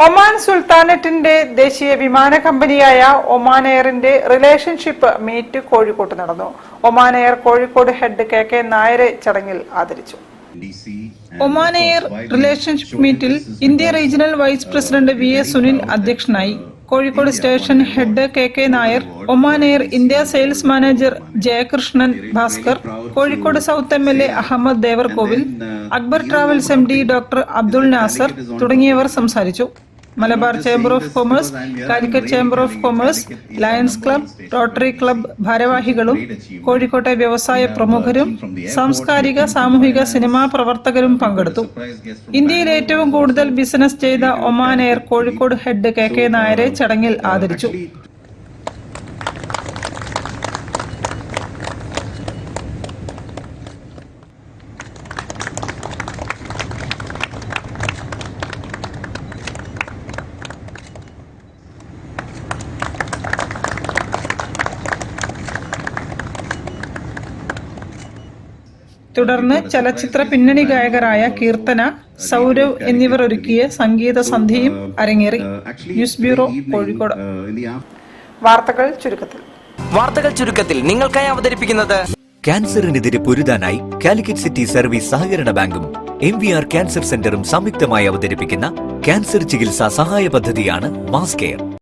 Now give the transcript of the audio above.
Oman സുൽത്താനറ്റിന്റെ ദേശീയ വിമാന കമ്പനിയായ ഒമാൻ എയറിന്റെ റിലേഷൻഷിപ്പ് മീറ്റ് കോഴിക്കോട്ട് നടന്നു. Oman Air Kozhikode head KK നായരെ ചടങ്ങിൽ ആദരിച്ചു. ഒമാൻ എയർ റിലേഷൻഷിപ്പ് മീറ്റിൽ India regional vice president VS Sunil അധ്യക്ഷനായി. Kozhikode station head KK Nair, Oman Air India sales manager Jayakrishnan Bhaskar, Kozhikode south MLA Ahammed Devarkovil, Akbar travels MD doctor Abdul Nasser തുടങ്ങിയവർ സംസാരിച്ചു. Malabar chamber of commerce, Calicut chamber of commerce, lions club, rotary club ഭാരവാഹികളും കോഴിക്കോട്ടെ വ്യവസായ പ്രമുഖരും സാംസ്കാരിക സാമൂഹിക സിനിമാ പ്രവർത്തകരും പങ്കെടുത്തു. ഇന്ത്യയിൽ ഏറ്റവും കൂടുതൽ ബിസിനസ് ചെയ്ത Oman Air Kozhikode head KK നായരെ ചടങ്ങിൽ ആദരിച്ചു. തുടർന്ന് ചലച്ചിത്ര പിന്നണി ഗായകരായ കീർത്തന, സൗരവ് എന്നിവർ ഒരുക്കിയ സംഗീത സന്ധ്യയും അരങ്ങേറി. News bureau, Kozhikode. വാർത്തകൾ ചുരുക്കത്തിൽ നിങ്ങൾക്കായി അവതരിപ്പിക്കുന്നത് ക്യാൻസറിനെതിരെ പൊരുതാനായി കാലിക്കറ്റ് സിറ്റി സർവീസ് സഹകരണ ബാങ്കും MVR ക്യാൻസർ സെന്ററും സംയുക്തമായി അവതരിപ്പിക്കുന്ന ക്യാൻസർ ചികിത്സാ സഹായ പദ്ധതിയാണ് മാസ് കെയർ.